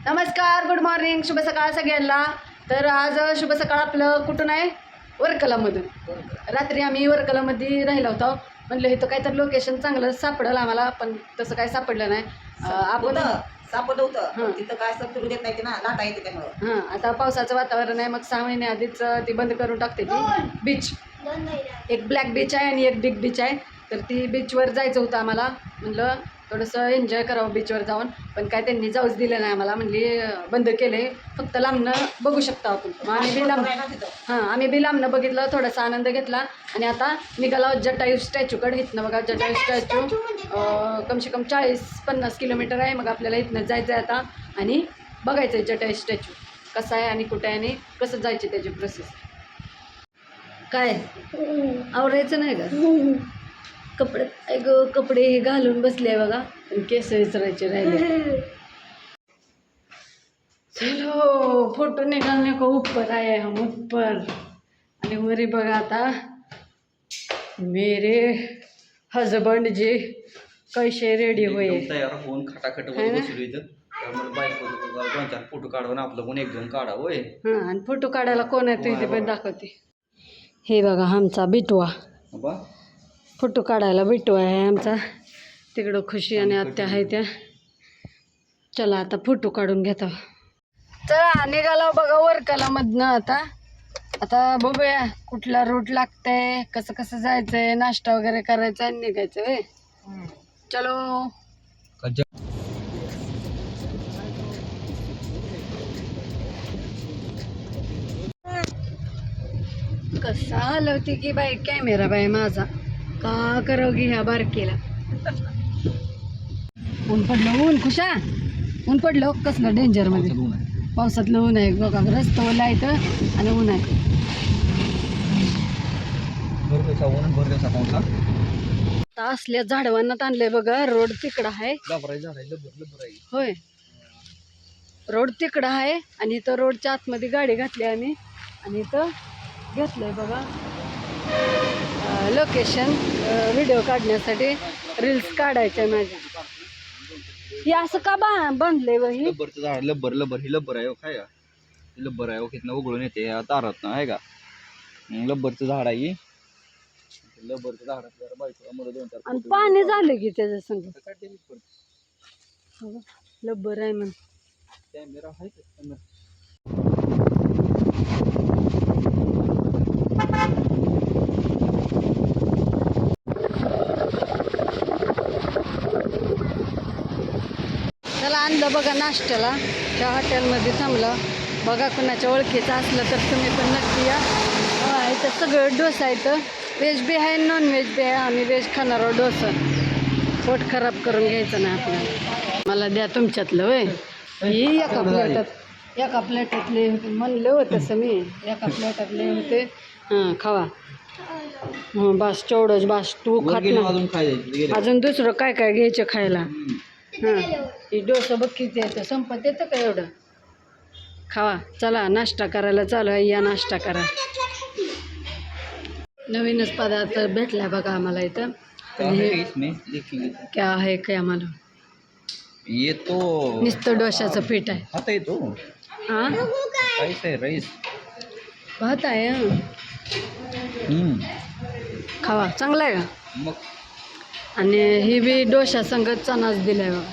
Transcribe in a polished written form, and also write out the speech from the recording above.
नमस्कार, good morning, शुभ सकाळ सगळ्यांना. तर आज शुभ सकाळ आपलं कुठून आहे? वर्कलामधून. रात्री आम्ही वर्कलामध्ये राहिलो होतो. म्हणलं इथं काहीतरी लोकेशन चांगलं सापडलं आम्हाला, पण तसं काही सापडलं नाही. आपण सापडलं होतं तिथं काय असं फिरू देत नाही ना, लाटा येते त्यामुळं. आता पावसाचं वातावरण आहे, मग 6 महिने आधीच ती बंद करून टाकते ती बीच. एक ब्लॅक बीच आहे आणि एक बिग बीच आहे. तर ती बीचवर जायचं होतं आम्हाला. म्हणलं थोडंसं एन्जॉय करावं बीचवर जाऊन, पण काय त्यांनी जाऊच दिलं नाही आम्हाला. म्हणली बंद केले, फक्त लांबनं बघू शकता आपण. मग आम्ही बी लांबनं बघितलं, थोडासा आनंद घेतला आणि आता निघाला जटायू स्टॅच्यूकडे. इथनं बघा जटायू स्टॅच्यू कमसे कम 40-50 किलोमीटर आहे. मग आपल्याला इथनं जायचं आहे आता आणि बघायचं आहे जटायू स्टॅच्यू कसा आहे आणि कुठे आहे आणि कसं जायची त्याची प्रोसेस. काय आवरायचं नाही का? कपडे हे घालून बसले बघा, आणि केस विसरायचे राहिले. चलो फोटो निकालने को ऊपर आए हम ऊपर. आणि वरी बघा आता मेरे हजबंड जी कैसे रेडी होय तयार होऊन खटाखट बसलो इथं. त्यामुळे बायको 2-4 फोटो काढून आपलं पण 1-2 काढा होय. आणि फोटो काढायला कोण आहे ते पण दाखवते. हे बघा आमचा बिटवा, फोटो काढायला बिटवा आहे आमचा. तिकडं खुशी आणि आत्या आहे त्या. चला आता फोटो काढून घेता. चला निघाला बघा वर्कलामधनं. आता बघूया कुठला रूट लागतंय, कसं कसं जायचंय, नाश्ता वगैरे करायचा आणि निघायचं. चलो. कसा हलवते की बाई कॅमेरा बाई माझा, का करावं की ह्या बारकीला. ऊन पडलं, ऊन खुशा ऊन पडलं. कसलं डेंजर मध्ये पावसातलं ऊन आहे बघा. रस्ता ओला आहे आणि ऊन आहे. आता असल्या झाडवांना आणलंय बघा. रोड तिकडं आहे होय, रोड तिकडं आहे आणि इथं रोडच्या आतमध्ये गाडी घातली आम्ही आणि इथं घेतलंय बघा लोकेशन व्हिडिओ काढण्यासाठी. रील्स काढायच्या माझ्या. हे असं का बांधलंय बघ? लब्बरचं झाड, लब्बर ही लब्बर आहे काय? लब्बर आहे कितनं उघडून येते तारात ना आहे का? लब्बरचं झाड आहे. लब्बरचं झाड बायको 2-4 आणि पाणी झालं की त्याच्या संग लब्बर आहे म्हण. कॅमेरा आहे का? त्याला आणलं बघा नाश्त्याला. त्या हॉटेलमध्ये थांबलं बघा. कुणाच्या ओळखीचं असलं तर तुम्ही पण नक्की या. इथं सगळं डोसा इथं व्हेज बी आहे, नॉन व्हेज बी आहे. आम्ही व्हेज खाणार आहोत. डोसा पोट खराब करून घ्यायचं नाही आपल्याला. मला द्या तुमच्यातलं होय. ही एका प्लेटातले म्हणलं होतं तसं मी. एका प्लेटातले होते. खावा. बस तेवढंच बस. तू खात ना अजून दुसरं काय काय घ्यायचं खायला. ही डोसा बघ किती येतं. संपत येतं का एवढं? खावा. चला नाश्ता करायला चालू आहे. या नाश्ता करा. नवीनच पदार्थ भेटला बघा आम्हाला इथं. क्या आहे काय आम्हाला येतो नुसतं डोशाचं पीठ आहे. आता येतो राईस आहे. राईस भात आहे. खावा. चांगला आहे का? मग आणि ही बी डोशा संगत चनाच दिलाय बघा.